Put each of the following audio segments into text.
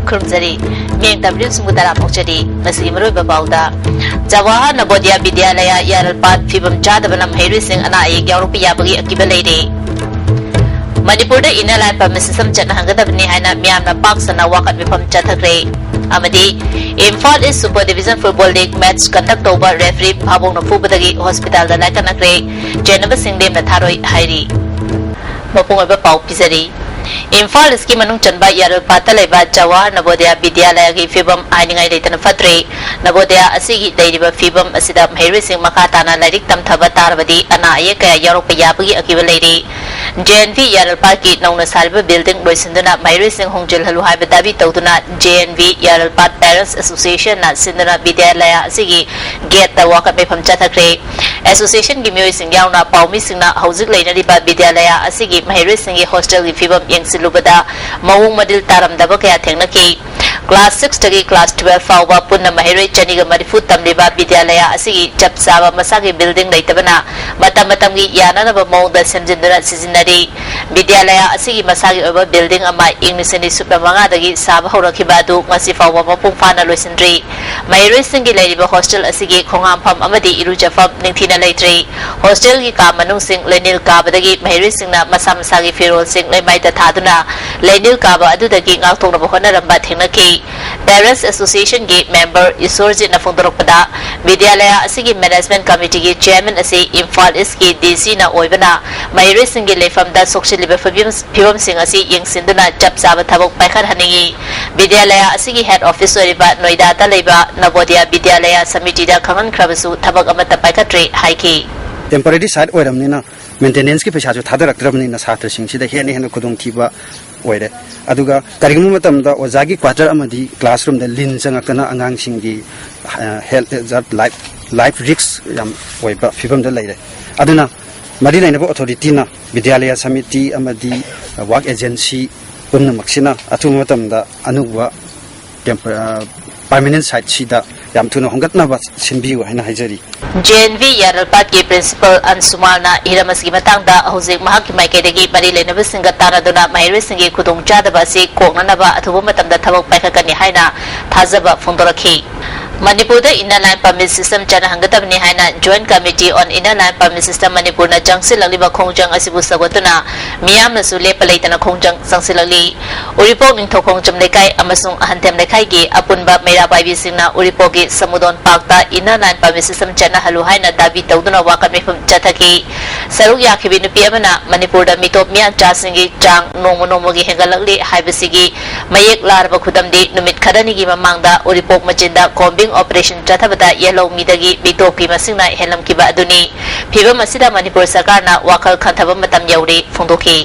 खुरमजरी मेंग तब्रिम सुमुदरा मोचरी मसी मरोय बाउदा जवाहर नवोदय विद्यालय यारलपात फिबम चादबना महिरी सिंह अना एक यारोपी याबगी अकिबा लेरे Manipur inner line permit system चटनाहंगदबनी हाइना मियामना पाकसना वाकत मिफम चथग्रे अमदी Imphal east super division football league match conduct तौबा रेफरी भाबोंग फुबदगी हॉस्पिटल दा लायकनक्रे जेनब सिंह लेमना थारोय हाइरी मपुंग ओइबा पाउ पिजरी इम्फाल इसकी मनुंग चनबा यारलपात लेबा जवाहर नवोदय विद्यालय की फिबम आइनिंगाई लेतन फत्रे नवोदय असिगी लेरिबा फिबम असिदा महिरी सिंह मखाताना लाइरिक तमथबा तारबदी अना अये कया यारोप याबगी अकिबा लेरी JNV यारलपात की नौना सारिबा बिल्डिंग लोइसिंदुना महिरी सिंह होंगजिल हलु हाइबा दाबी तौदुना JNV यारलपात पेरेंट्स एसोसिएशन ना सिंदुना विद्यालय असिगी गेट ता वाकत मेफम चथख्रे एसोसिएशन की मियोइ सिंह याउना पाउमी सिंहना हौजिक लेनरिबा विद्यालय असिगी महिरी सिंह की हॉस्टल की फिबम यंगसिलुबदा मवुंग मदिल तारमदबा कया थेंगनकी क्लास 6 तगी क्लास 12 फाउबा पुन्ना महिरोय चनिगा मरिफु तमलिबा विद्यालय असिगी चप साबा मसागी बिल्डिंग लेतबना मतम मतमगी याननबा मौदा सेमजिंदुना सिजिनरी विद्यालय असिगी मसागी ओबा बिल्डिंग अमा इंग्लिशनि सुपना मंगादगी साबा हौरखिबादु ngasi फाउबा मपुंग फाना लोइसिनद्री महिरोय सिंगी लेरिबा हॉस्टल असिगी खोंगामफम अमदी इरुजफम निंथिना लेत्रि हॉस्टल की का मनुंग सिंग लेनिल काबदगी महिरोय सिंगना मसा मसागी फिरोल सिंग लेमाइता थादुना लेनिल काबा अदुदगी ngaktoknaba honaramba थेंगनकी पेरेंट्स एसोसिएशन के मेंबर ईश्वरजीत नफोंदरपदा विद्यालय असिगी मैनेजमेंट कमिटी के चेयरमैन असे इम्फाल इसकी डीसी ना ओइबना महिरी सिंह के लेफमदा सोक्सिलिबा फिबम सिंह असी यंगसिंदुना चप साबा थबक पाइखर हनिगी विद्यालय असिगी हेड ऑफिस ओइबा नोइडा ता लेबा नवोदय विद्यालय समिति दा खंगन खरबसु थबक अमत पाइखत्रे हाइकी टेम्परेरी साइड ओइरमनिना मेंटेनेंस की पैसा जो थादरक्तरबनिना छात्र सिंगसिदा हेने हेने खुदोंथिबा ओइरे अदुगा करिगुम मतमदा ओजागी क्वार्टर अमदी क्लासरूम दा लिन चंगकना अंगांग सिंगी हेल्थ लाइफ रिस्क याम ओइबा फिबम दा लेरे अदुना मरी लेनबो अथॉरिटी ना विद्यालय समिति अमदी वर्क एजेंसी पुन्न मक्सिना अथु मतमदा अनुवा परमानेंट साइट सिदा याम थुना होंगतनाबा सिनबिउ हाइना हाइजरी JNV यारलपात के प्रिंसिपल अंशुमाना हिरमस की मतंगदा हौजिक महाकी माइकेदगी मरी लेनब सिंगा तानादुना महिरी सिंगी खुदोंग चादबा से कोंगनबा अथुबा मतमदा थबक पाइखकनी हाइना थाजबा फोंदोरखी Manipur inner line permit system चनहंगदबनी हाइना joint committee on inner line permit system Manipur ना जंगसिललिबा खोंजंग असिबु सगोतुना मियामनसु लेप लेतना खोंजंग संगसिलली उरिपोक निंथो खोंजम लेकाई अमसुंग अहंतेम लेकाई के अपुनबा मेरा बाइबी सिंगना उरिपोक के समुदोन पाकता इनर लाइन परमिट सिस्टम चना हलु हाइना दाबी तौदुना वाकत मेफम चथकी सरुक याखिबि नुपी अमना मणिपुर मितोप मिया चासिंगी चांग नोमो नोमोगी हेंगलकली हाइबसिगी मयेक लारबा खुदमदी नुमित खदनिगी ममांगदा उरिपोक मचिंदा कोम्बिंग ऑपरेशन चथबदा येलो मीदगी बिटोपी मसिंगना हेलमकिबा अदुनी फिबम असिदा मणिपुर सरकारना वाखल खंथबा मतम यौरे फोंदोखी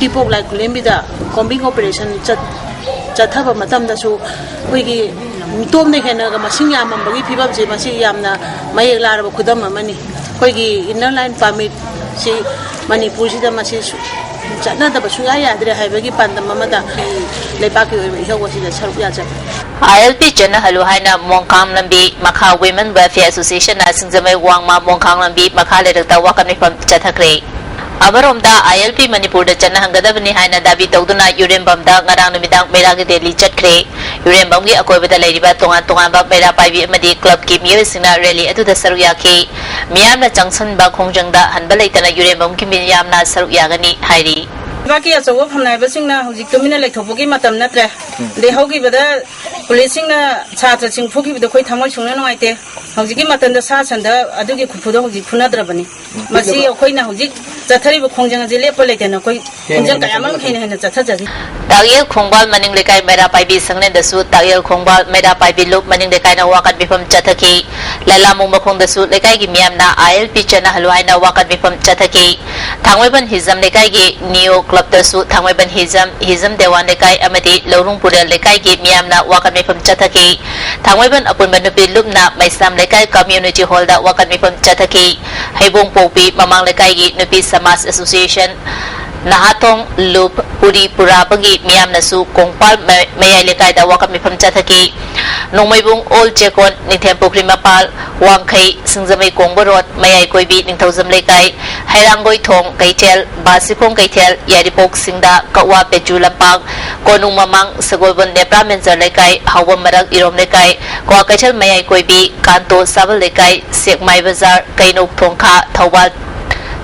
पिपोक लाइक लेंबिदा कोम्बिंग ऑपरेशन चथबा मतमदसु कोइगी मितोम ने हेनगा मसिंग यामबगी फिबम जे मसि यामना मयेक लारबा खुदम अमनी कोइगी इनर लाइन परमिट सि मणिपुर सिदा मसि चटनादबा सुया याद्रे हाइबगी पांदम अमदा लेपाकी ओइबा इहवसिदा सरुक याजब ILP चना हलु हाइना मोंखांग लंबी मखा वुमेन वेलफेयर एसोसिएशन ना सिंगजमे वांगमा मोंखांग लंबी मखा लेरता वाकन मिफम चथख्रे अमरोमदा ILP मणिपुर चना हंगदबनी हाइना दाबी तौदुना यूरेंबमदा ngara numidag मेरागी दिल्ली चटख्रे यूरेंबमगी अकोइबदा लेरिबा तोंगान तोंगानबा मेरा पाइबी अमदी क्लब की मियोसिंगना रैली अदुदा सरुक याखी मियामना जंक्शनबा खोंजंगदा हनबा लेतना यूरेंबमगी मियामना सरुक यागनी हाइरी बाकी अचौब फमनाइबसिंगना हौजिक तुमिना लेथोपगी मतम नत्रे देहौगिबदा पुलिसिंगना छात्रसिंग फुगिबदा खोइ थमोइ सुंगना नंगाइते हौजिकी मतंदा सा संदा अदुगी खुफुदो हौजिक फुनाद्रबनी मसी अखोइना हौजिक चथरिबो खोंजंग जे लेप लेतेना कोइ खोंजंग कयामन खैना हेना चथजरी तागेल खोंगबाल मनिंग लेकाई मेरा पाइबी संगने दसु तागेल खोंगबाल मेरा पाइबी लुप मनिंग लेकाई ना वाकत बिफम चथकी ललामु मखोंग दसु लेकाई की मियामना ILP चना हलवाइना वाकत बिफम चथकी थांगवेबन हिजम लेकाई की नियो क्लब दसु थांगवेबन हिजम देवान लेकाई अमदी लौरुंगपुर लेकाई की मियामना वाकत बिफम चथकी थांगवेबन अपुनबन नुपी लुपना मैसाम लेकाई कम्युनिटी हॉल दा वाकत बिफम चथकी हैबोंग पोपी ममांग लेकाई की नुपी समाज association Nahatong Loop Puri Purabagi Miamnasu Kongpal Mayay Lekayda Wakam Mifam Chathaki Nongmaybung Old Chekon Ningtempo Krimapal Wangkay Singzamay Kongborot Mayay Koibi Ningtawzam Lekay Hairanggoy Thong Kaitel Basikong Kaitel Yaripok Singda Kawa Peju Lampang Konung Mamang Sagolbon Nepra Menzer Lekay Hawam Marag Irom Lekay Kwa Kaitel Mayay Koibi Kanto Sabal Lekay Sekmay Bazar Kainok Thongka Thawal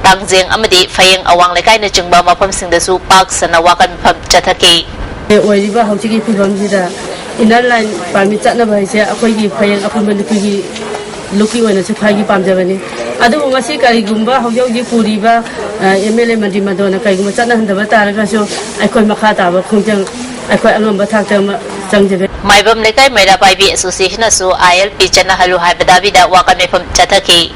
Tangjeng amadi Fayeng Awang Lekay na Jingba Mapam Singdasu Park sa Nawakan Mapam Chathaki. Oiriba Hauchiki Pibamsida Inner Line Pamita Nabaya, Akogi Fayeng Apamaki Luki when it's a Pagi Pamjavani. Adu Masi Karigumba, Hoyogi Puriba, Emile Madimadona Kaimatana and the Bataragasho, I call Makata, Kunjang, I call Alumbataka Sangjave. Maibam Lekay made up IB Association as ILP Chana Halu Habadavida Wakame from Chathaki.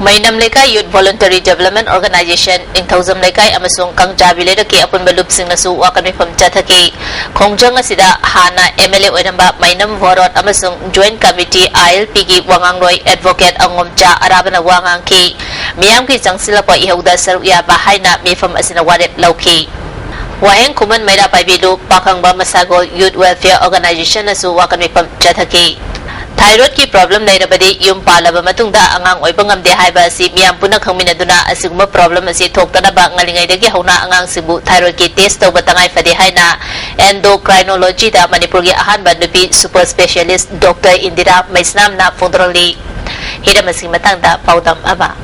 Mainam Lekay Youth Voluntary Development Organization in Thousand Lekay Amasung Kang Jabile the Ki upon Balup Singnasu Wakami from Chathaki, Kongjang Asida Hana MLA Wenamba Mainam Vorot Amasung Joint Committee ILPG Wangangroy Advocate Angomja Arabana Wangangki, Miamki Zangsila Po Ihuda Saruya Bahaina Mifam Asinawadet Lauki. Waheng Kuman made up by Bilu Pakang Bamasagol Youth Welfare Organization as Wakami from Chathaki. Thyroid ki problem na irabadi yung palaba matungda angang oibangam de haiba si miyam punang khaminaduna asiguma problem asi thokta na ba ngalingay dagi hauna angang sibu thyroid ki test to batangay fadi haina endocrinology da Manipur gi ahanba nupi super specialist Dr. Indira Maisnam na fondroli hira masing matangda paudam aba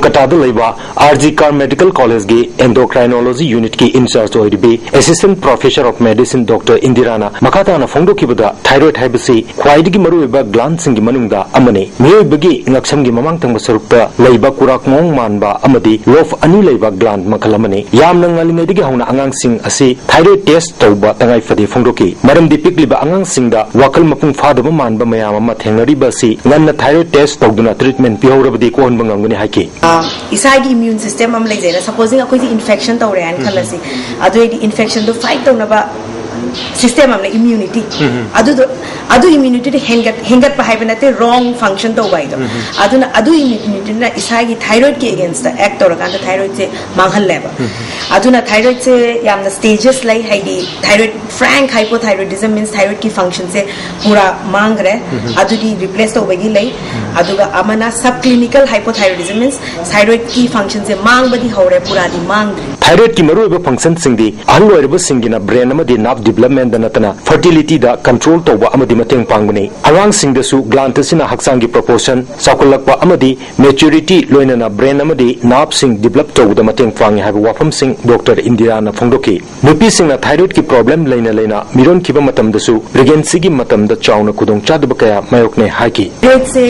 Kolkata laiba RG Kar Medical College gi endocrinology unit ki in charge oidibi assistant professor of medicine Dr. Indirana makata na phongdo kibada thyroid haibasi khwaidigi maruiba gland singi manungda amane miyoibagi ngaksam gi mamang tang basarukta laiba kurak ngong manba amadi lof ani laiba gland makhalamane yamna ngalingaidigi hauna angang sing asi thyroid test tawba tangai fadi phongdoki maram dipik liba angang singda wakal mapung fadaba manba mayam ama thengnari basi nganna thyroid test tawduna treatment pihorabadi ko honba ngangani haiki Isagi immune system am like supposing a infection to and kalasi adu infection to fight to naba system am immunity adu immunity hengat pa haibanate wrong function to why adu immunity na isagi thyroid ke against the act or kan thyroid se manghal leba aduna thyroid se yamna stages like haidi thyroid frank hypothyroidism means thyroid ki function se pura mang re adu di replace to bagi lai aduga amana subclinical hypothyroidism means thyroid ki function se mang badi hore pura di mang thyroid ki maru function singdi anloirba singina brain amadi nerve development danatana fertility da control tawba amadi mateng pangbani angang singdasu gland sina haksang gi proportion sakulakpa amadi maturity loinana brain amadi nerve sing develop tawda mateng pangi haiba wafam sing Dr. Indira na phongdoki nupi singna thyroid ki problem leina miron kiba matam dasu pregnancy gi matam da chawna kudong chadba kaya mayokne haiki se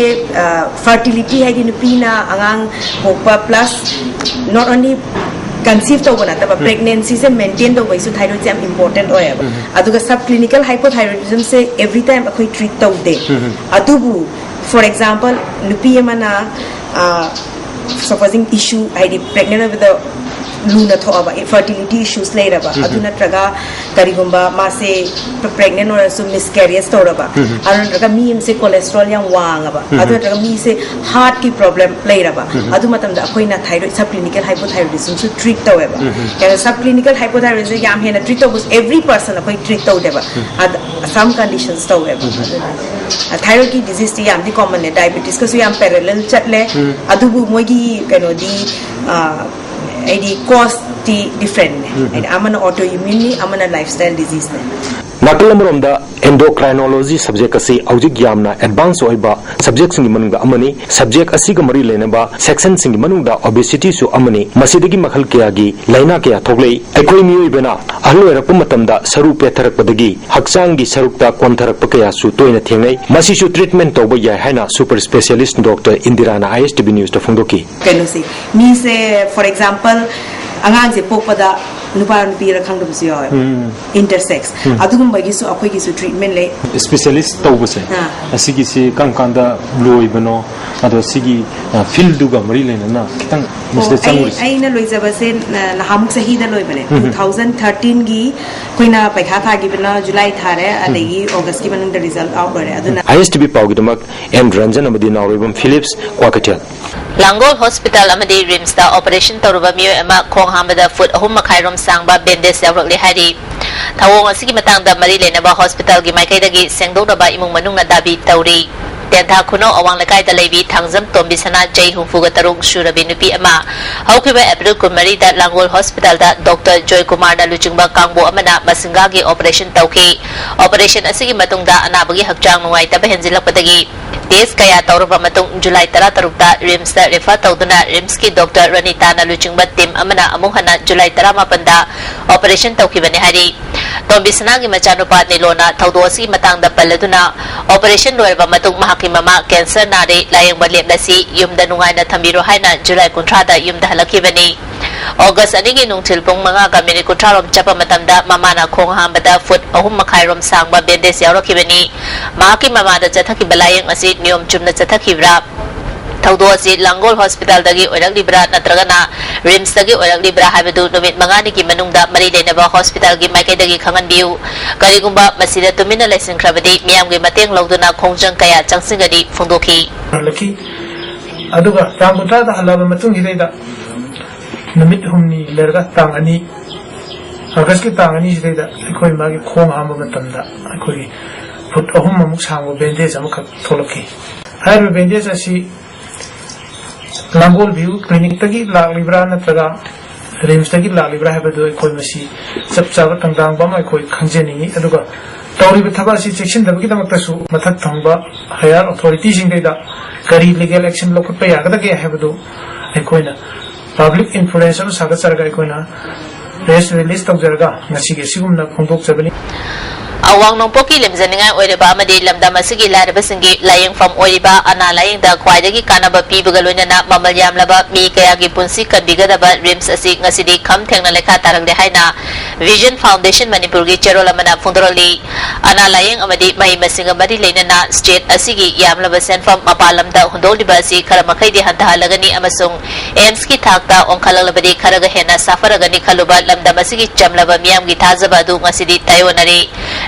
fertility hai nupi na angang hokpa plus not only conceive to gona taba pregnancy se maintain to waisu thyroid jam important oya aduga subclinical hypothyroidism se every time akoi treat to de adubu for example nupi mana supposing issue id pregnant with the luna thoba fertility issues later ba aduna traga karigumba ma se pregnant or so miscarriage toraba aron traga mi se cholesterol yang wang ba aduna traga mi se heart ki problem later ba adu matam da koina thyroid subclinical hypothyroidism so treat taweba kana subclinical hypothyroidism yam hena treat to every person akoi treat to deba some conditions taweba thyroid ki disease ti yam di common diabetes ko so yam parallel chatle adubu mogi kano di ID cause different and amana autoimmune amana lifestyle disease Nakalamromda endocrinology subject asi aujik yamna advance oiba subject singi manungda amani subject asiga mari lenaba section singi manungda obesity su amani masidagi makhal kayagi laina kaya thoglei aikoi miyoibena ahlo erakpa matamda saru petharakpadagi haksangi sarukta kontharakpa kaya su toina thengai masi su treatment tawba yai haina super specialist Dr. Indira na ISTV news ta phongdoki kano se mi se for example angang se popada nupa nupi rakhang dum se intersex adugum bagi su akoi gi su treatment le specialist tawbase asigi se kangkanda bloi bano ado sigi field duga mari lena kitang misle changuri ai na loijaba se nahamuk sahi da loi bane 2013 gi koina paikha tha gi bana July thare adagi August gi manung da result out bare aduna ISTB pawgidamak M Ranjan amadi Nauribam Phillips Kwakatel Langol Hospital amadi Rims da operation tawruba miyo ama khong hamada foot ahum makhairom sangba bandage yawrakli hari thawong asigi matangda mari lenaba hospital gi maikaidagi sengdokdaba imung manung na dabi tawri Tentha Kuno awang lakai da lebi thangzam tombi sana jai hungfuga tarung shurabi nupi ama haukiba April kumari da Langol Hospital da Dr. Joy Kumar na luchungba kangbo amana masinga gi operation tawki operation asigi matungda anabagi hakjang nuai taba henjilakpadagi test kaya tawruba matung July 13 da Rims da refer tawduna Rims ki Dr. Ranita na luchungba team amana amung hana July 18 da operation tawki bani hari tombi sana gi machanupa nilona thawdo asigi matangda paladuna operation loiba matung mahaki mama cancer nare layang balep lasi yumda nungai na thambiro haina July 13 da yumda halakibani August anigi nungthil pung mga ka minute 13 rom chapa matamda mama na khong hambada foot ahum makhai rom sangba bandage yawrakibani mahaki mama da chathaki balayang asi niyom chumna chathakibra thawdo asi Langol Hospital dagi oirak libra natragana Rims dagi oirak libra habadu numit mangani ki manungda mari lenaba hospital gi maikai dagi khangan biu karigumba masida tumina lesson khrabadi miyam gi mateng lawduna khongjang kaya changsingadi phongdoki laki aduga tangbuta da halaba matung hidaida numit humni lerga tang ani August ki tang ani hidaida khoi magi khong hama matamda khoi foot ahum amuk sangbo bandage amuk tholaki hai bandage asi Langol View Clinic tagi lag libra natraga Rims tagi lag libra habadu khoi masi chap chaba tangdang ba mai khoi khangjeni aduga tawri thaba si section dabagi damakta su mathak thangba higher authority sing da kari legal action lokut pa yagada ge habadu khoina public influence aru saga sarga khoina press release tawjarga ngasi ge sigumna khongdok chabani Awang nongpoki lemzaningai oiriba amadi lamdam asigi laraba singi layang fam oiriba ana layang da khwaidagi kanaba pibaga loinana mamal yamlaba mi kayagi punsi kanbigadaba Rims asi ngasidi kham thengna lekha tarangde haina Vision Foundation Manipur gi cherolamana phundroli ana layang amadi mai masinga mari leinana state asigi yamlaba senfam mapalamda hundoliba asi kharamakhai hanta halagani amasung AIMS ki thakta onkhalalabadi kharaga hena safaragani khaluba lamdam asigi chamlaba miyam gi thazaba du ngasidi tayonari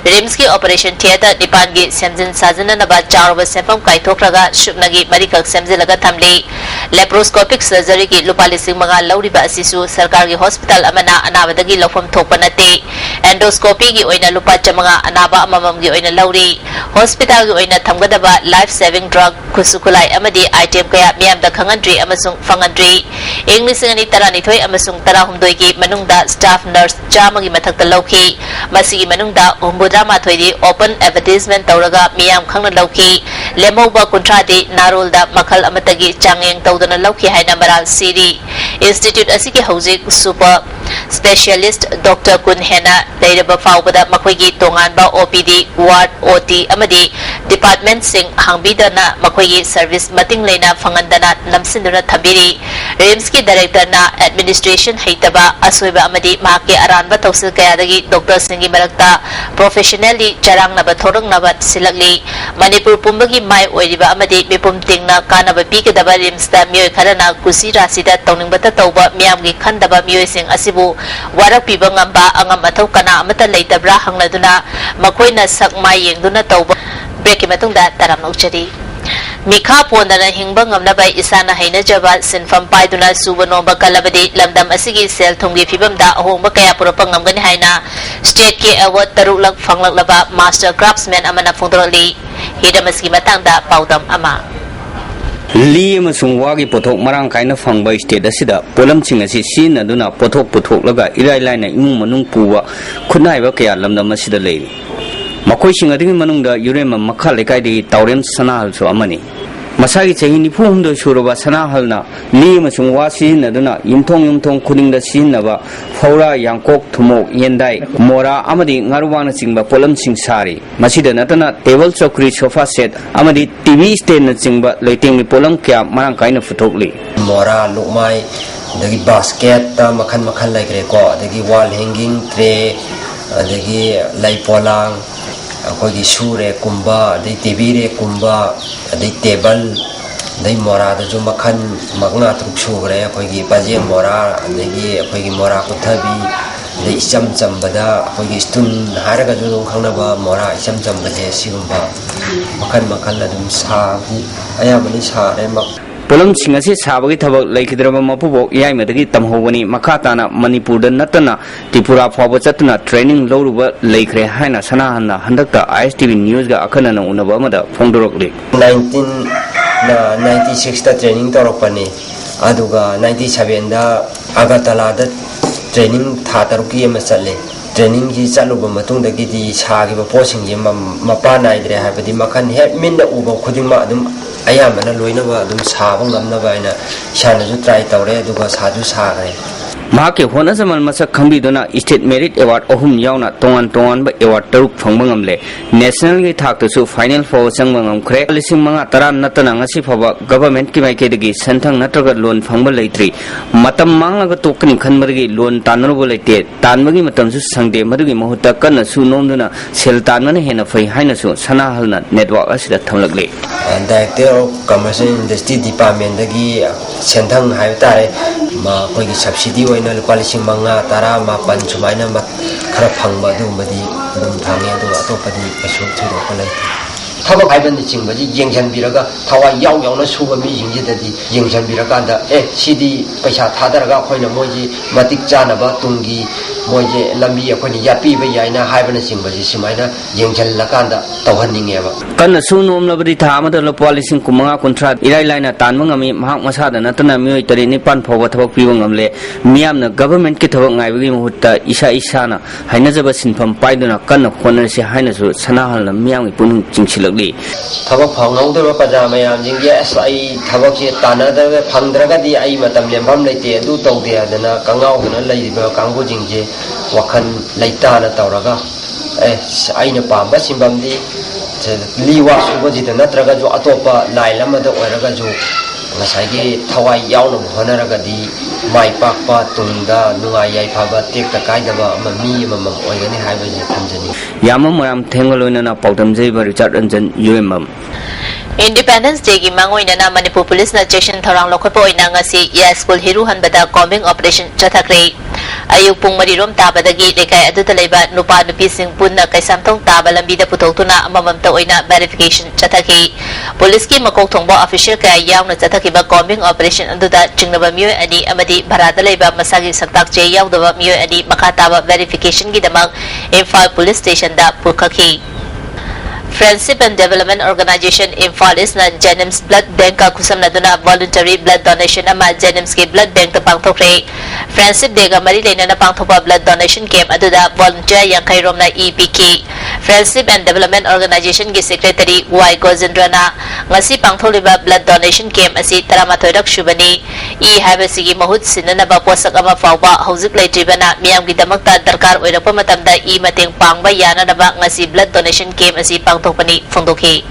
Rims ki operation theater Nipan gi semjin sajana naba charwa sefam kaithokraga shupnagi marikak semjilaga thamli laparoscopic surgery ki lupali singmaga lauriba asisu sarkar gi hospital amana anabadagi lofam thokpa nate endoscopy gi oina lupa chamaga anaba amamam gi oina lauri hospital gi oina thamgadaba life saving drug kusukulai amadi item kaya miyam da khangandri amasung fangandri english ngani tarani thoi amasung tarahumdoi gi manungda staff nurse jamagi mathakta lauki masigi manungda Umbudama thoidi open advertisement tawraga miyam khangna lauki lemoba kuntradi narolda makhal amatagi changyeng tawdana lauki haina maral siri institute asiki hojik super specialist Dr. Kun Hena leiraba fawbada makhoigi tonganba OPD ward OT amadi department sing hangbidana makhoigi service mating leina phangandana namsinduna thabiri Rims ki director na administration haitaba asoiba amadi mahake aranba tawsil kayadagi doctor singi marakta professionally charang naba thorang naba silakli Manipur pumbagi mai oiriba amadi mipum tingna kanaba pikadaba Rims da miyoi kharana kusi rasida tawningbata tawba miyamgi khandaba miyoi sing asibu warak piba ngamba angam athau kana amata leitabra hangladuna makoina sakmai yengduna tawba break ki matungda taram nauchari Mikha pondana hingba ngamnabai isana haina jaba sinfam paiduna suba nomba kalabadi lamdam asigi sel thumgi phibamda ahongba kaya purapa ngamgani haina state ki award tarulak phanglak master craftsman amana phungdroli hidamasgi matangda paudam ama Li amasung wagi pothok marang kaina phangba state asida polam chingasi sin aduna pothok laga irai laina imung manung puwa khunaiba kaya lamdam asida lei makoi singading manungda yurema makha lekai di taurem sanahal so amani masagi chahi ni phum do shuroba sanahal na li amasung wasi naduna yumthong khudingda sinaba faura yangkok thumok yendai mora amadi ngarwana chingba polam sing sari masida natana table chokri sofa set amadi TV stand na chingba lighting ni polam kya marang kaina futhokli mora lukmai dagi basket ta makhan lai kre ko dagi wall hanging tray dagi lai polang akogi sure kumba dai TV re kumba dai table dai mora da ju makhan magna truk sugre akhoi paje mora adagi akhoi mora kuthabi dai icham chambada akhoi stun haraga ju khangna ba mora icham chambaje sigumba makhan makhan adum sa ayamani sa re mak polam sing asi sabagi thabak laikhidraba mapubok yai medagi tamhobani makhatana manipur da natana tripura phawa chatna training loruba laikhre haina sanahanna handakta ISTV news ga akhana na unaba amada phongdorokle 1996 da training torokpani aduga 97 da agatala da training tha taruki ama challe training ji chaluba matung da gi di sagi ba posing ji mapa naidre habadi makhan he minna uba khudingma adum ayamana loina ba adum sabang namna ba ina shana ju try tawre aduga saju sagre mahake hona samal masak khambi dona state merit award ohum yauna tongan ba award taruk phangba ngamle national gi thak su final four changba ngamkhre lising manga taran natana ngasi phaba government ki mai ke degi santhang natraga loan phangba leitri matam manga ga tokni khanmargi loan tanrubo leite tanmagi matam su sangde madugi mahutta kanna su nomduna sel tanmana hena fai haina su sana halna network asida thamlagle director of commercial industry department dagi santhang hai tare ma koi gi subsidy oina lupa lising manga tara ma pan sumaina ma khara phangba du madi dum thange du atopadi kasu thiro kolai thaba khaiban ni chingbaji yengjan biraga thawa yaw na suba mi jingji dadi yengjan biraga da sidi paisa thadaraga khoina moji matik chana ba tungi moje lambi akhoni yapi ba yaina haibana chingbaji simaina yengjan lakanda tawhanninge ba kanna su nomlabadi thamada lupa lising kumanga contract irai laina tanmang ami mahak masada natana mioi tari nipan phawa thabak piwang amle miyamna government ki thabak ngaibagi muhutta isa na haina jaba sinpham paiduna kanna khonarsi haina su sanahalna miyam gi punung chingsilak thaba phangau de paja mayam jingge ai thaba ki tana da phangdraga di ai matam lembam leite du tau de adana kangau na lai ba kangbu jingje wakhan leita na tawraga ai na pamba simbam di liwa suba ji da natraga jo atopa lai lama da oraga jo ngasai gi thawai yaw no honaraga di mai pakpa tunda nungai yai phaba tek ta kai da ba mi ma oigani haiba ji thamjani yamam maram thengaloina na paudam jaiba Richard Ranjan UMM Independence Day gi mangoina na Manipur Police na section tharang lokhopo oina ngasi ya school hiru hanbada combing operation chathakre ayuk pung marirom tabadagi lekai aduta leiba nupa nupi sing punna kaisamthong taba lambi da putoktuna amamamta oina verification chathaki police ki makok thongbo official ka yauna chathaki ba combing operation aduda chingnaba mioi ani amadi bharada leiba masagi saktak che yaudaba mioi ani makataba verification gi damak Imphal Police Station da pukhaki Friendship and Development Organization Imphal is na Jenims Blood Bank ka kusam na duna voluntary blood donation ama Jenims ki blood bank to pangthokre Friendship Day ga mari leina na pangthokpa blood donation camp aduda volunteer yang khairom na EPK Friendship and Development Organization gi secretary Y Gozendrana ngasi pangtholiba blood donation camp asi 13 rak shubani habasi gi mahut sinana ba posak ama fawba hauzik leitribana miyam gi damakta darkar oirapa matamda mateng pangba yana na ba ngasi blood donation camp asi pangthokpani phongdokhi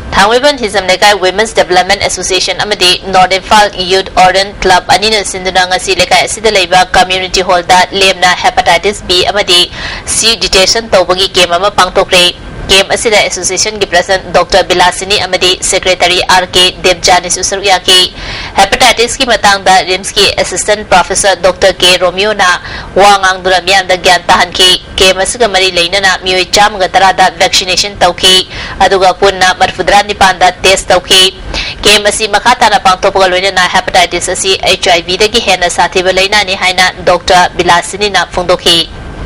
Thangweban Hisam Lekai Women's Development Association amadi Northern Fall Youth Orient Club anina sinduna ngasi lekai asida leiba community hall da lemna hepatitis B amadi C detection tawbagi game ama pangtokre game asida association gi president Dr. Bilasini amadi secretary RK Devjani Susaryaki hepatitis ki matang da RIMS ki assistant professor Dr. K Romeo na wangang duramyan da gyan tahan ki game asiga mari leina na mioi cham ga tarada vaccination tawki aduga punna marfudran ni panda test tawki game asi makata na pangtopgal loina na hepatitis asi HIV da gi hena sathi ba leina ni haina Dr. Bilasini na phongdokhi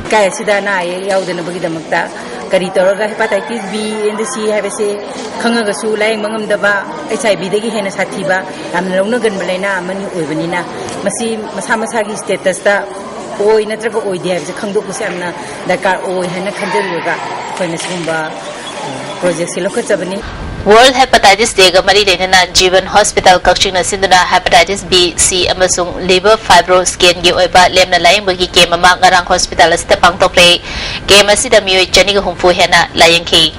kai sida na yaudana bagi damakta kari toroga hepatitis B and C habese khangaga su laing mangam daba HIV dagi hena sathiba amna longna gan balaina amani oibanina masi masa masa gi status ta oi natraga oi dia habese khangdok ku samna dakar oi hena khanjaruga khoina sumba project silokha chabani World Hepatitis Day ga mari leina Jeevan Hospital Kakching na sinduna hepatitis B C amasung liver fibro scan gi oiba lemna laying bagi ke mama ngarang hospital asta pangtokre ke masida mioi chani ga humfu hena laying ki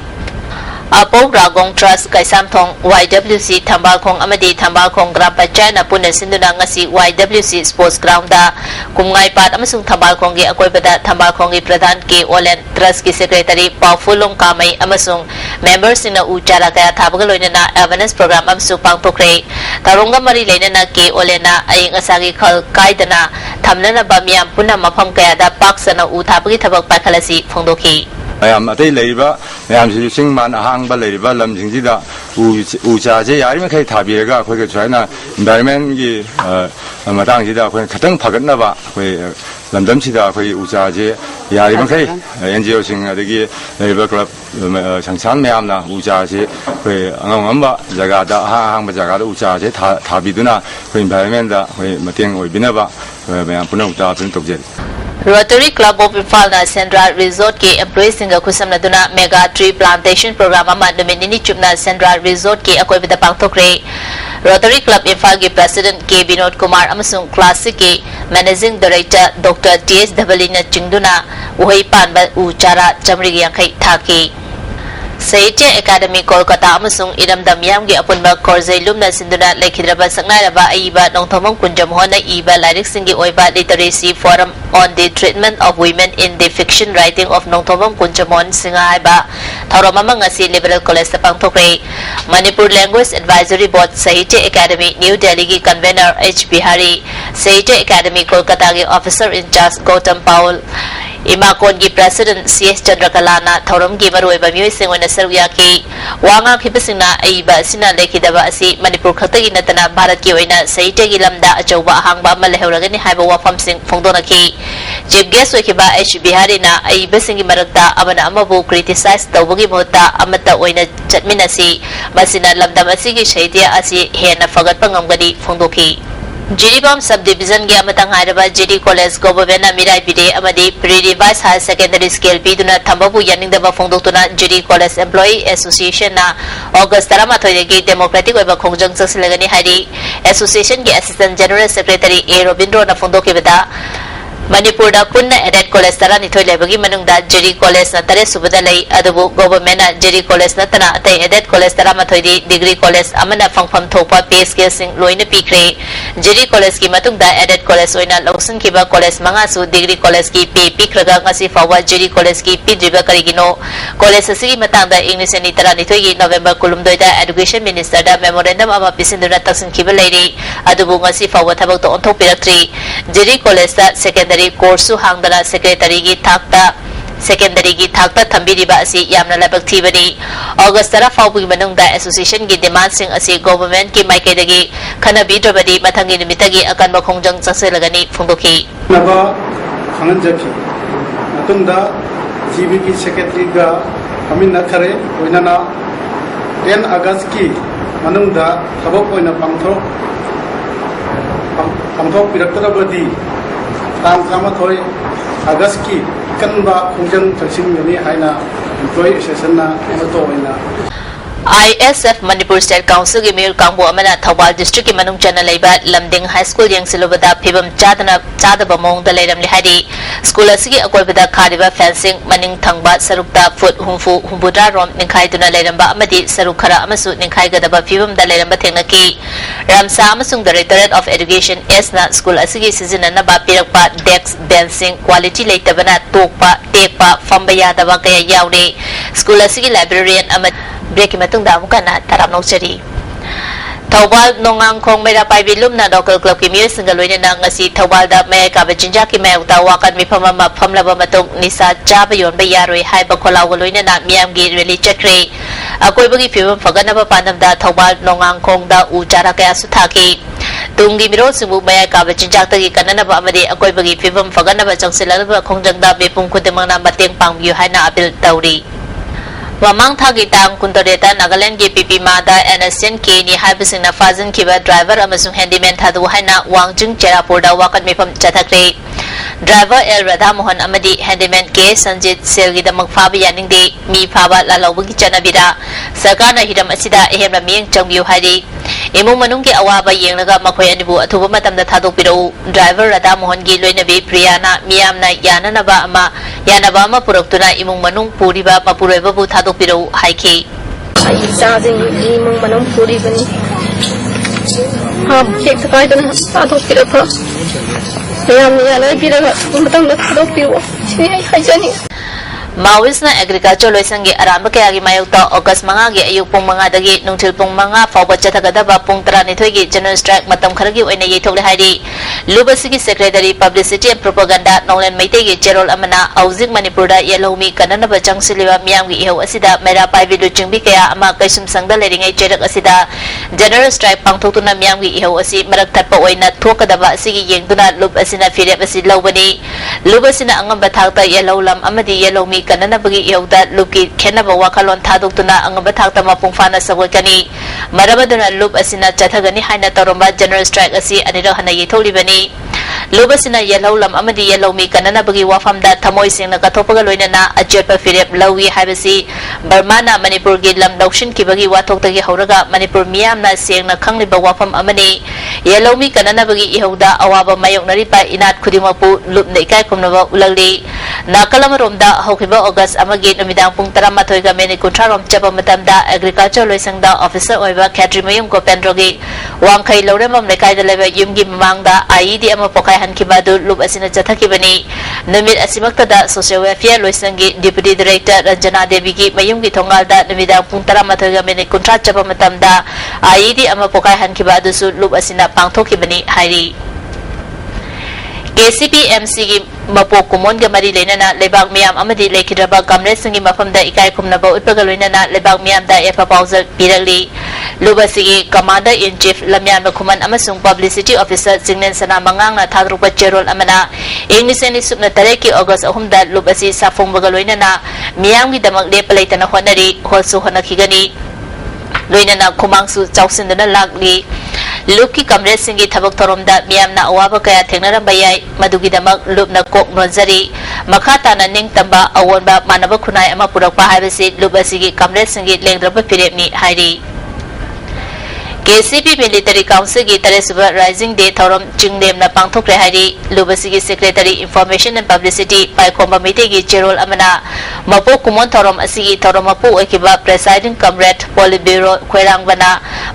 Apong Ragong Trust Kaisamthong YWC Thambalkhong amadi Thambalkhong Gram Panchayat na punan sinduna ngasi YWC Sports Ground da kumngai pat amasung Thambalkhong gi akoibada Thambalkhong gi Pradhan K Olen Trust ki Secretary Paufulong Kamai amasung members na uchara kaya thabaga loinana awareness program amsu pangtokre tarunga mari leinana K Olen na aying asagi khal kaidana thamnana bamyam punna mafam kaya da paksana u thabagi thabak pakhalasi phongdoki mayam atay leiba mayam si singman ahang ba leiba lamjing jida u cha je yari ma khai thabiraga akhoi ga chhaina environment gi matang jida akhoi khatang phagatna ba akhoi lamdam sida akhoi u cha je yari ma khai NGO sing adagi leiba club changsan mayam na u cha je akhoi angam ba jaga da ahang ba jaga da u cha je thabiduna akhoi environment da akhoi mateng oibina ba mayam punang ta pin tokje Rotary Club of Imphal na Central Resort ke employees singa khusam na duna mega tree plantation program ama nominini chupna Central Resort ke akoi bida pangthokre Rotary Club Imphal ke President K Binod Kumar amasung Classic ke Managing Director Dr. T.S. Dhabalina chingduna uhai panba uchara chamri yankai thaki Sahitya Academy Kolkata amasung iramdam yamgi apunba korzai lumna sinduna lekhidraba saknaraba aiba nongthomam kunjamhona iba lyric singi oiba literacy forum on the treatment of women in the fiction writing of nongthomam kunjamon singa haiba thoromama ngasi liberal college ta pangthokre Manipur Language Advisory Board Sahitya Academy New Delhi ki convener H Bihari Sahitya Academy Kolkata ki officer in charge Gautam Paul Imakon ki President C.S. Chandrakalana thorom ki maruiba miyoi singona sarugya ki wanga khibasingna aiba sina lekhidaba asi Manipur khaktagi natana Bharat ki oina Sahitya ki lamda achauba ahangba ama lehauragani haiba wafam sing phongdona ki Chief Guest oikiba H Bihari na aiba singi marakta amana amabu criticize tawbagi mohta amata oina chatminasi masina lamdam asigi Sahitya asi hena fagatpa ngamgani phongdoki Jiribam Subdivision gi amatang hairaba JD College Government Mirai Bide amadi Pre-Revised Higher Secondary Scale biduna thambabu yaningdaba phongdoktuna JD College Employee Association na August 13 gi Democratic oiba khongjang chaksilagani hairi Association gi Assistant General Secretary A Robindro na phongdokibada Manipur da punna Adet College tara ni thoi lebagi manungda JD College na tare subada lei adubu government na JD College na tana atai Adet College tara ma thoi di degree college amana phangpham thopa pay scale sing loina pikre JD College ki matungda Adet College oina lawsun kiba college manga su degree college ki pay pikraga ngasi fawa JD College ki pidriba karigino college asigi matangda English ni tara ni thoi gi November kulumdoida Education Minister da memorandum ama pisinduna taksin kiba leiri adubu ngasi fawa thabak to onthok pirakri JD College da secondary course hangdala secretary gi thakta thambiriba asi yamna labak thibani August tara fawbi manungda association gi demand sing asi government ki maikaidagi khanabi drabadi mathangi nimitagi akanba khongjang chakselagani phongdoki naba khangan japi matungda GB ki secretary ga amin nakhare oinana 10 August ki manungda thabok oina pangthok piraktarabadi tang kama thoi August ki kanba khongjang chaksim yani haina employee association na to oina ISF Manipur State Council gi Mayor Kangbo amana Thawbal District ki manung chana leiba Lamding High School yang silobada phibam chadaba mong da leiram li hadi school asigi akoibada khariba fencing maning thangba sarukta foot humbudra rom ningkhai tuna leiramba amadi saruk khara amasu ningkhai gadaba phibam da leiramba thengnaki Ramsa amasung Directorate of Education S na school asigi seasonana ba pirakpa desk benching quality leitabana tokpa tekpa famba yadaba kaya yaune school asigi librarian amad break matungda amukana tarap nokchari Thawbal nongang khong mera paibi lumna local club ki miyoi singa loina na ngasi Thawbal da may ka bajinja ki may uta wakan mi phamama phamlaba matung nisa jaba yon ba yaroi haiba kholaw loina na miyam gi rally chakre akoi bagi phibam phagana ba panam da Thawbal nongang khong da u jara kaya su thaki tungi miro simu may ka bajinja ta gi kanana ba amade akoi bagi phibam phagana ba changsilal ba khongjang da bepung khudemang na mateng pangbiu haina apil tauri Wamang thagi tang kuntoreta Nagaland ki pipi mada NSN ke ni haibising na fazin kiba driver amasung handyman thadu haina Wangjung Cherapur da wakat mifam chathakre driver El Radha Mohan amadi handyman ke Sanjit Selgi da magfabi yaning de mi phaba lalawgi chanabira sarkar na hiram asida ehemra miyang changbiu hari imung manung ki awaba yenglaga makhoi anibu athuba matam da thadok pirau driver Radha Mohan gi loinabi Priyana miyamna yanaba ama puroktuna imung manung puriba mapuroiba bu thadok pirau haiki चाजिंग इमुंग मनम पूरी बनी हम cake सकाई तो साधु पिरफ याम याला पिरफ मतंग साधु पिरो सिने हाइजानी Maoist na agriculture loisang gi aramba kaya gi mayokta August 5 gi ayuk pung 5 dagi nungthil pung 5 fawba chathagadaba pung 12 gi general strike matam kharagi oina yeithokle hairi Lubasi gi secretary publicity and propaganda Nonglen Meitei gi Gerald amana Auzik Manipur da Yelhomi kanana ba changsiliba miyam gi ihau asida mera paibi lu chingbi kaya ama kaisum sangda leringai cherak asida general strike pangthokuna miyam gi ihau asi marak thatpa oina thokadaba asigi yengduna lub asina firep asi lawbani Lubasina angamba thakta Yelholam amadi Yelhomi kanana bagi yauda luki khenaba wakalon thadukuna angaba thakta mapung fana sagwakani marabaduna lub asina chathagani haina taromba general strike asi anira hana yetholibani lub asina yelaulam amadi yelomi kanana bagi wafamda thamoi singna kathopaga loinana ajetpa firep lawi haibasi Burmana Manipur gi lam daushin ki bagi wathoktagi hauraga Manipur miyamna sengna khangliba wafam amani yelomi kanana bagi ihauda awaba mayoknari pa inat khudimapu lub neikai kumnaba ulagli nakalamromda hokhiba August amagi numidang pung 13 ga meni kuntrarom chapa matamda agriculture loisangda officer oiba Katrimayum ko pendrogi wangkai loremam lekai da leba yumgi mamangda IED ama pokai hankibadu lub asina chathakibani numid asimakta da social welfare loisangi deputy director Ranjana Devi gi mayumgi thongalda numidang pung 13 ga meni kuntrat chapa matamda IED ama pokai hankibadu su lub asina pangthokibani hairi KCPMC gi mapo kumon ga mari lenana lebak miyam amadi lekidraba kamre singi mafamda ikai kumnaba utpaga loinana lebak miyam da efa pausal pirali lubasigi commander in chief lamyan kuman amasung publicity officer singnen sana mangang na thadrupa cherol amana ingniseni supna tareki August 3 da lubasi safung baga loinana miyam gi damak lepalaitana honari holsu honakigani loinana kumangsu chauksindana lagli Lubki kamre singi thabak thoromda miyamna awaba kaya thengnaramba yai madugidamak lubna kok nonjari makhatana ningtamba awonba manaba khunai ama purakpa haibasi lubasigi kamre singi lengdraba pirepni hairi KCP Military Council gi Taresuba Rising Day thorom chingdem na pangthokre hairi lubasigi secretary information and publicity Paikomba Meitei gi Cherol amana mapo kumon thorom asigi thoromapu okiba presiding comrade Politburo Khwairang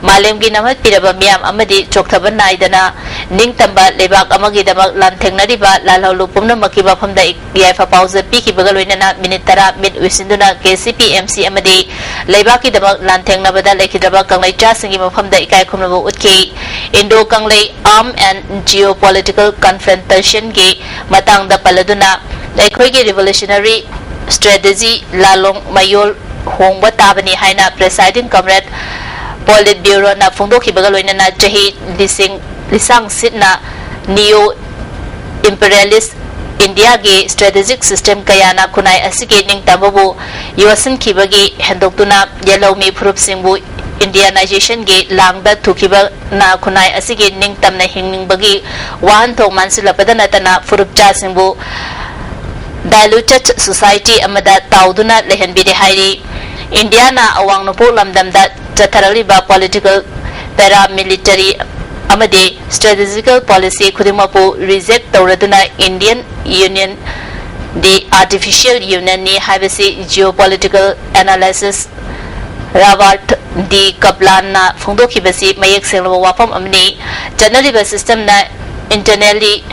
malem gi namat piraba miyam amadi chokthaban naidana ningtamba lebak amagi damak lamthengnari ba lalhaulu pumna makiba famda yaifa pauza piki bagaloinana minute tara mid wisinduna KCPMC amadi lebaki damak lamthengnabada lekidaba kanglai cha singi mafamda ikai khumnabu utki Indo kanglai arm and geopolitical confrontation gi matangda paladuna laikhoi gi revolutionary strategy lalong mayol hongba tabani haina presiding comrade Politburo na fungdoki bagaloinana jahi lisang sitna neo imperialist India ge strategic system kayana kunai asige ning tambu yosin kibagi hendoktuna Yelhomi phurup singbu Indianization ge langda thukiba na kunai asige ning tamna hingning bagi wan thong mansilapadana tana phurup cha singbu diluted society amada tauduna lehenbide hairi India na awang nupu lamdamda chatharaliba political paramilitary amade strategical policy khudimapu reject tawraduna Indian Union the artificial union ni habisi geopolitical analysis Rawat di Kaplan na fungdoki basi mayek senglawa wapam amni janaliba system na internally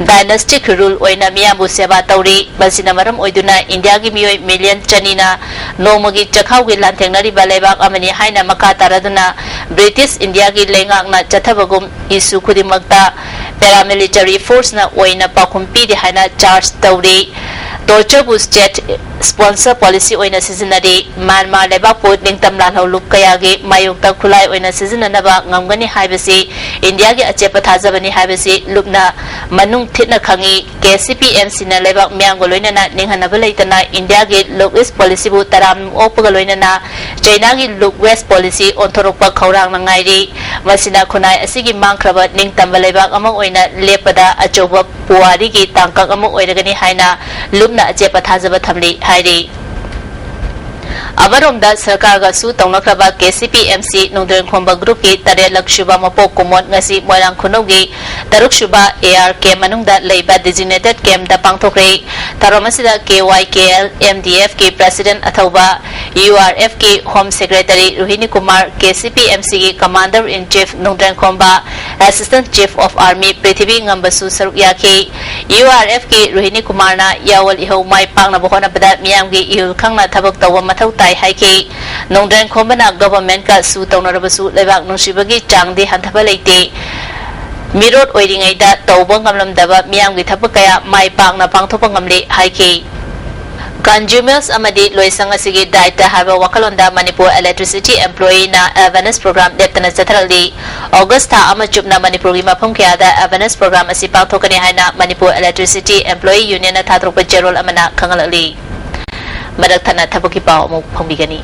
dynastic rule oina miyamu seba tawri basina maram oiduna India gi miyoi million chanina nomagi chakhau gi lanthengnari balebak amani haina makha taraduna British India gi lengak na chathabagum isu khudimakta paramilitary force na oina pakhumpi di haina charge tawri torture bu state sponsor policy oina sizinari Myanmar lebak pot ningtam lanhau lup kaya gi mayokta khulai oina sizinanaba ngamgani haibasi India gi achepa thajabani haibasi lupna manung thitna khangi KCPMC na lebak myango loinana ninghanaba leitana India gi look east policy bu taram opga loinana China gi look west policy onthorokpa khaurang nangairi masina khunai asigi mangkraba ningtamba lebak amang oina lepada achoba puari gi tangkak amang oiragani haina lupna achepa thajaba thamli hairi Amaromda Sarkar ga su tongnakraba KCPMC Nungdren Khomba Group ki Tare Lakshuba Mapok Kumon ngasi Moirang Khunogi Taruk Shuba ARK manungda leiba designated camp da pangthokre taromasida KYKL MDF ki president athauba URF की home secretary Rohini Kumar KCPMC की commander in chief Nondran Khomba assistant chief of army Prithvi ngambsu saruk yaki URF की रोहिणी कुमार ना यावल इहो माई पांगना बहोना बदा मियाम की इहुल खंगना थबक तव मथौ ताई high की नोंद्रन खोंबना गवर्नमेंट का सु तौनरबसु लेबाक नुसिबगी चांगदे हंथबा लेते मिरोड ओइरिङैदा तौबा ngamlamdaba मियाम की थबक कया माई पांगना पांगथोपा ngamle हाई की Consumers amadi loisang asigi daita haba wakalonda Manipur Electricity Employee na awareness program leptana chatharali August tha ama chupna Manipur gi mafam kya da awareness program asi pathokani haina Manipur Electricity Employee Union na thatrokpa jerol amana khangalali madak thana thabuki paw mu phongbigani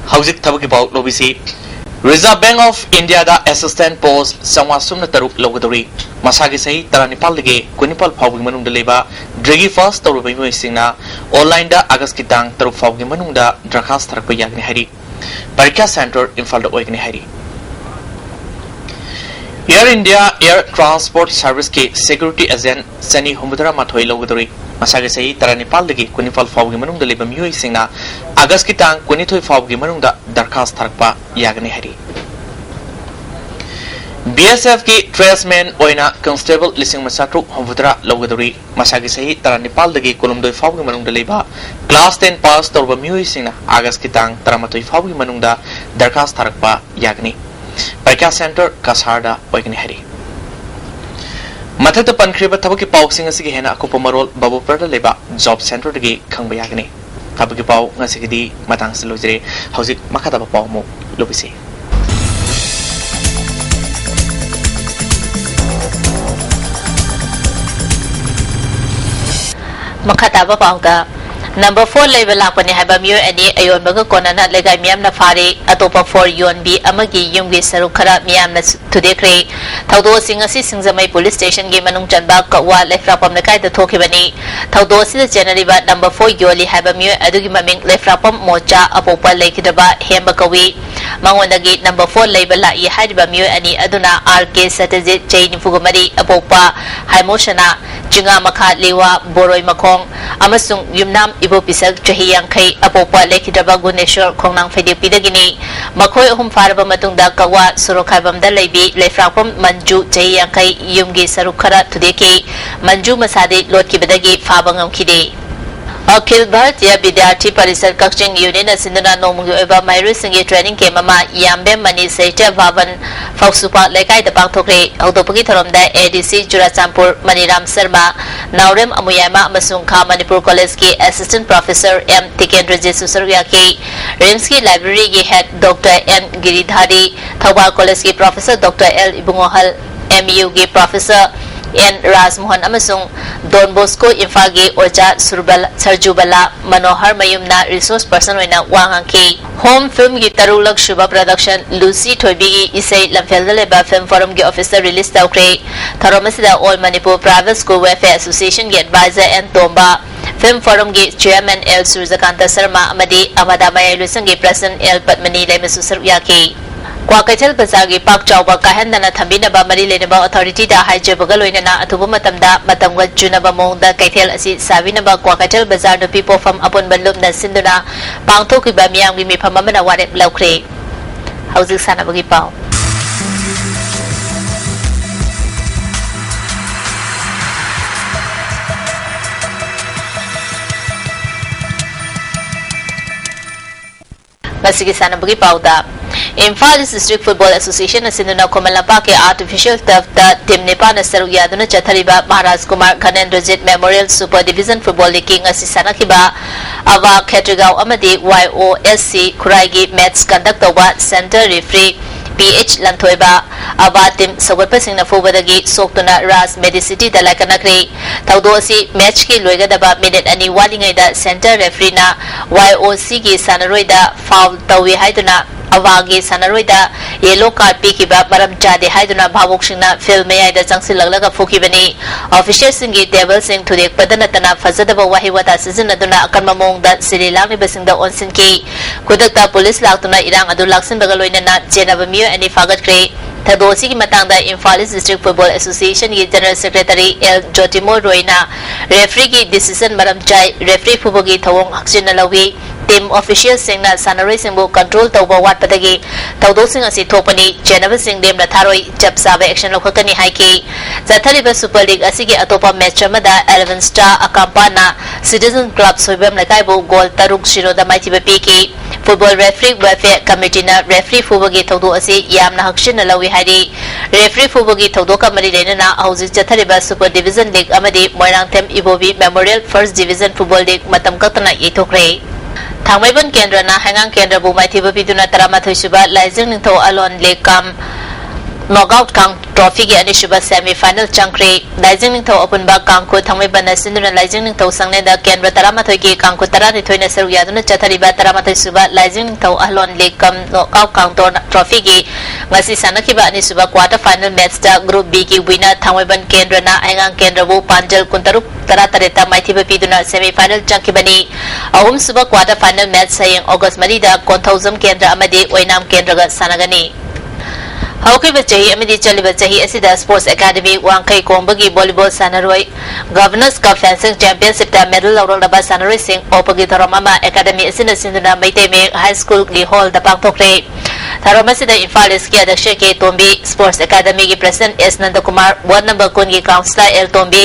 Hauzik thabuki paw lobisi Reserve Bank of India da assistant post Sawasum na taruk logadori masagi sahi taranipal lege kunipal phawgi manung da leba dragi first toru bai moi singna online da August kitang taruk phawgi manung da drakhas tharak yagni hari Parikya Center Imphal da oigni hari Air India Air Transport Service ke security agent Sani Humudra mathoi logadori masagi sahi taranipal lege kunipal phawgi manung da leba moi singna August kitang kunithoi phawgi manung da darkhas tharakpa yagni hari BSF की tradesman ओइना constable लिसिंग मसाट्रुक हमफुतरा लौगदरी मसागी सही तरानिपाल दगी कोलमदोय फावगी मनुंगदा लेबा class 10 पास तौरबा मियुई सिंगना August की तांग तरामतोय फावगी मनुंगदा दरखास्त थारकपा यागनी परिका centre कासारदा ओइगनी हरी मथक पनख्रिबा थबकी पाउसिंग असिगी हेना अकुप मरोल बाबुपरदा लेबा job centre दगी खंगबा यागनी थबकी पाउ ngasigiदी matang silojre hauzik makadaba pawmu lobisi Makataba pauda Number 4 level lakpani haba miyo ani ayon baga konana legay miyam na fari atopa 4 yon bi amagi yung gi saruk khara miyam na tudekre thawdo singasi singzamai police station gi manung chanba kawa lefra pam na kai da thoki bani thawdo si January ba number 4 yoli haba miyo adugi maming lefra pam mocha apopa lekidaba hemba kawi mangondagi number 4 level la i hadiba miyo ani aduna RK Satyajit Jain Fugumari apopa haimoshana jinga makha lewa boroi makong amasung yumnam ibo pisak chahi yangkai apopa lekidaba Guneshwar khongnang phedi pidagini makhoi ahum faraba matungda kawa surokhaibam da leibi lefrapam manju chahi yangkai yumgi sarukhara tudeki manju masade lotki badagi fabangam khide Akhil Bharatiya Vidyarthi Parisad Kakching Union Asindana Nomungi Oiba Mayru Singi Training Ke Mama Yambe Mani Saitya Bhavan Fausupa Lekai da Pangthokre Audopagi Tharomda ADC Churachampur Maniram Sharma Naurem Amuyama Amasung Kha Manipur College Ki Assistant Professor M Tikendrajit Susarya Ki RIMS Ki Library Ki Head Dr. N Giridhari Thawbal College Ki Professor Dr. L Ibungohal MU Ki Professor N Rajmohan amasung Don Bosco Infagi Oja Sarjubala Manohar Mayumna resource person oina wangangki home film gi tarulak shubha production Lucy Thoibi gi isai lamphel leba film forum gi officer release taukre tharomasida All Manipur Private School Welfare Association gi advisor and Tomba film forum gi chairman L Surjakanta Sharma amadi Amada Maylusang gi president L Padmani Lemesu Saruyaki Kwakaichal Bazar Pak Chauba Kahandana Thambinaba Mari Lenaba Authority da Haijabaga Loinana Atubu Matamda Matamga Junaba Mongda Kaitel Asi Savinaba Kwakaichal Bazar no people from Upon Balum na Sinduna Pangtoki Bamiam Gimi Pamamana Waret Laukre Hauzik Sanabagi Pau Masigi Sanabagi Pauda Imphal District Football Association Asinduna Komalapa ke artificial turf da team Nepal na saruk yaduna chathariba Maharaj Kumar Ghanendrajit Memorial Super Division Football League ngasi sanakiba awa Khetrigao amadi YOSC Khuraigi match conduct tawba center referee PH Lanthoiba aba team sogotpa singna fubadagi soktuna Ras Medicity da lakanakri tawdo asi match ki loigadaba minute ani walingai da center referee na YOC ki sanaroida foul tawi haiduna awagi sanaroida yellow card pikiba maram jade haiduna bhaboksingna film mayai changsilaglaga fukibani official singi table sing thudek padanatana fazadaba wahiwata sizinaduna akanmamong da sirilangni basingda onsinki kudakta police laktuna irang adu laksin bagaloinana jenaba miyo ani fagat kre थदोसी की मतंगदा Imphal east district football association की general secretary L जोटिमो रोयना referee की decision मरम चाय referee football की थवोंग हक्सिन लवी टीम ऑफिशियल सिंगना सानरोई सिंगबो कंट्रोल तौबा वाटपदगी थौदोसिंग असि थोपनी जेनब सिंग देम थारोई जब साबे एक्शन लौखकनी हाइकी जथरिबा सुपर लीग असि की अतोपा मैच अमदा 11 स्टार अकांपाना सिटीजन क्लब सोइबम लकाइबो गोल 3-0 दा माइथिबा पीकी फुटबॉल रेफरी वेलफेयर कमिटीना रेफरी फुटबॉल की थौदो असि यामना हक्सिन लवी हाइरी रेफरी फुटबॉल की थौदो का मरी लेना हौजि जथरिबा सुपर डिवीजन लीग अमदी Moirangthem Ibobi memorial first division football league मतम कतना येथोक्रे थांगमैबन केंद्रना हैंगांग केंद्र बु माइथिबा पिदुना 13 सुबा लाइजिंग निथौ अलोन लेकम नॉकआउट कांग ट्रॉफी की अनिशुबा सेमीफाइनल चंक्रे लाइजिंग निथौ अपुनबा कांगको थांगमैबन सिंदुना लाइजिंग निथौ संगनेदा केंद्र 13 के कांगको 13 ने सरुक यादुना चथरिबा 13 सुबा लाइजिंग निथौ अलोन लेकम नॉकआउट कांग ट्रॉफी की ngasi sanakhiba अनिशुबा क्वार्टर फाइनल मैच दा ग्रुप बी की विनर थांगमैबन केंद्रना हैंगांग केंद्र बु पांजल 13 माइथिबा पिदुना सेमीफाइनल चंकिबनी अहुम सुबा क्वार्टर फाइनल मैच सयंग अगस्त 3 दा कोंथौजम केंद्र अमदि ओइनाम केंद्र गा सानगनी हौकिबा चाही अमदि चलिबा चाही असिदा स्पोर्ट्स एकेडमी वांखै कोंबगी वॉलीबॉल सानरोय गवर्नर्स कप फेंसिंग चैंपियनशिप दा मेडल लौरलबा सानरोय सिंह ओपगी धरमामा एकेडमी असिना सिंदुना मैते में हाई स्कूल की हॉल दा पांगथोक्रे थरोमसिदा इम्फाल ईस्ट की अध्यक्ष के तोंबी स्पोर्ट्स एकेडमी की president S Nanda Kumar ward number 1 की councillor L Tombi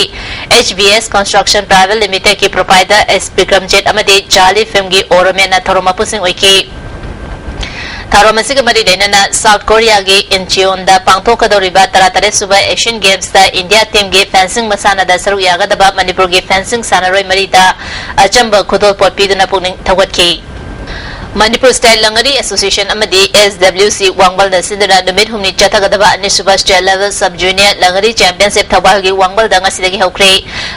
HBS construction private limited की प्रोप्राइटर एस विक्रमजीत अमदि चाली फिल्म की ओरोमेना थरोमापुसिंग ओइकी थारोमसिग मरी लेना साउथ कोरिया की इंचियोन दा पांगथोकदौरिबा 13 सुबह एशियन गेम्स दा इंडिया टीम की फेंसिंग मसाना दा सरुक यागदबा मणिपुर की फेंसिंग सानरोय मरीदा अचंब खुदोल पोटपीदुना पुनिंग थगवटकी मणिपुर स्टेट लंगरी एसोसिएशन अमदी SWC वांगबल दा सिंदना नुमित हुमनी चथगदबा अनिसुबा स्टेट लेवल सब जूनियर लंगरी चैंपियनशिप थौबाल की वांगबल दा ngasiदगी हौख्रे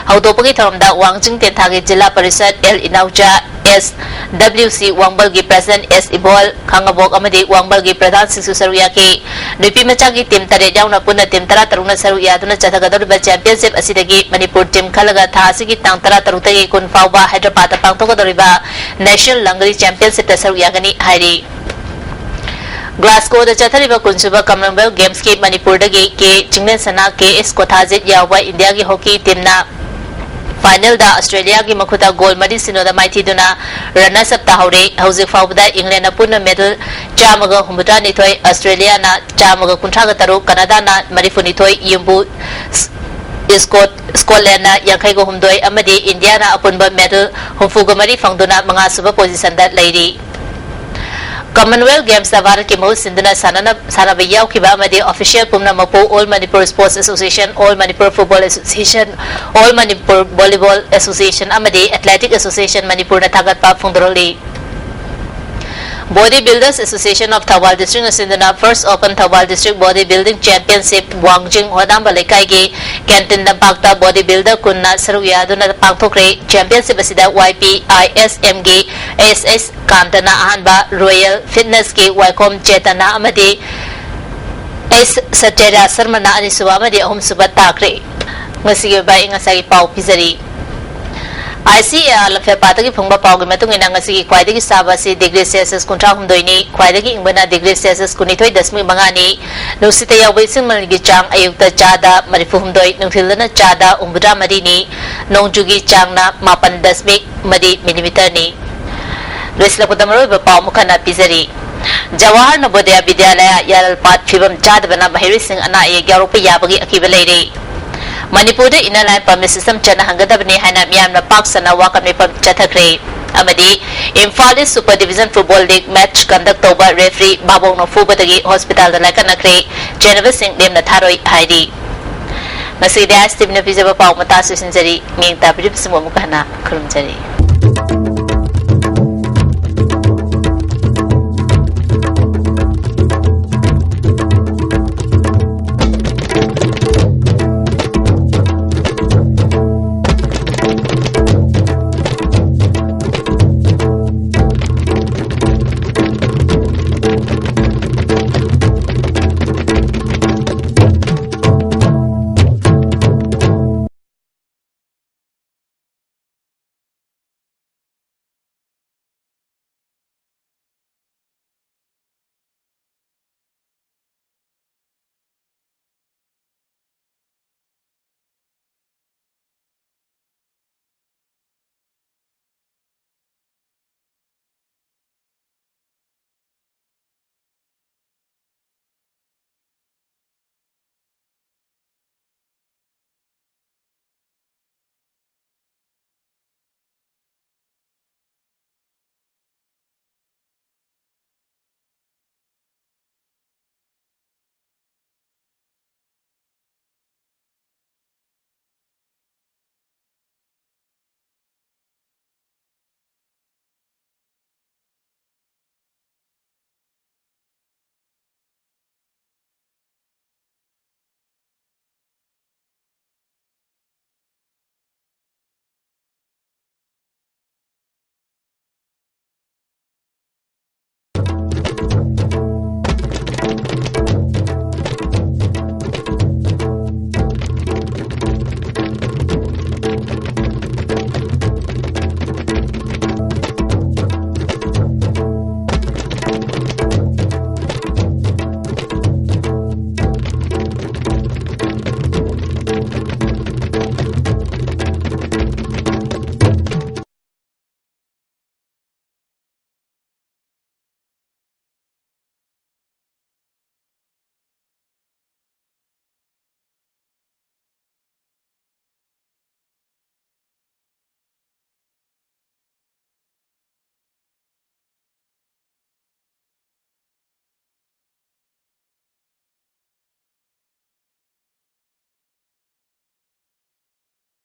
हौदोपगी थरमदा वांगजिंग तेंथागी जिला परिषद एल इनाउचा SWC वांगबल की प्रेसिडेंट एस इबोल खांगबोक अमदी वांगबल की प्रधान शिशु सरुया की नुपी मचा की टीम 3 यावना पुना टीम 13 सरु यादुना चथगदबा चैंपियनशिप असिदगी मणिपुर टीम खलगा थासी की तांग 13 तगी कुन फाउबा हैदराबाद पांगथोकदौरिबा नेशनल लंगरी चैंपियनशिप यागनी हाइरी ग्लासगो चथरिबा कुंसुबा कॉमनवेल्थ गेम्स की मणिपुर के चिंगने सना के एस कोथाजित यावा इंडिया की हॉकी टीम ना फाइनल दा ऑस्ट्रेलिया की मखुता गोल मरी सिनोदा माइथीदुना रनर्स अप ताहौरे हौजिक फाउबदा इंग्लैंड ना पुना मेडल 452 ऑस्ट्रेलिया ना 453 कनाडा ना 242 यम्बु स्कॉटलैंड ना 52 अमदी इंडिया ना अपुनबा मेडल 34 फंगदुना 5 सुबा पोजीशन दा लैरी कॉमनवेल्थ गेम्स भारत की महूत सिंधुना सानब याउखिबा अमदी ऑफिशियल पुमना मपो all Manipur sports association all Manipur football association all Manipur volleyball association अमदी एथलेटिक एसोसिएशन मणिपुर ना थागतपा फोंदरोली body builders association of Thoubal district सिंधुना first open Thoubal district body building championship Wangjing होदांबा लेकाई के कैंटीन लंपाक्ता बॉडी बिल्डर कुन्ना सरुक यादुना पांगथोक्रे चैंपियनशिप असिदा YPISM के SS कांतना अहानबा रॉयल फिटनेस के वाइकॉम चेतना अमदी S सटेरा शर्मा अनिसुबा अमदी अहुम सुबा ताक्रे ngasiगे बाय ngसागी पाउ पिजरी ICAR लफेपातगी फुंगबा पाउगी मतुंग इना ngasi ख्वाइदगी साबा से डिग्री सेल्सियस 38 नि ख्वाइदगी इंगबना डिग्री सेल्सियस 22.5 नि नुसिते यावै सिंगमलगी चांग अयुक्ता चादा 32 नुथिलना चादा 93 नि नोंजुगी चांगना 8.1 मिलीमीटर नि रेसलपुदमरोय पाउ मुखना पिजरी जवाहर नवोदय विद्यालय यारलपात फिबम चादबना महिरी सिंह अना ए यारोप याबगी अकिबा लेरे Manipur inner line permit system चना हंगदबने हैना मियामना पाक सना वाकमे पर चथख्रे अमदी Imphal super division football league match conduct तौबा रेफरी बाबोंग फुबदगी हॉस्पिटल दा लाकनख्रे जेनव सिंह नेमना थारोय हाइदी मसी दैस टीम ने पिजबा पाउ मता सिंजरी निंग ताबिब सिमो मुकहना खुरुमजरी।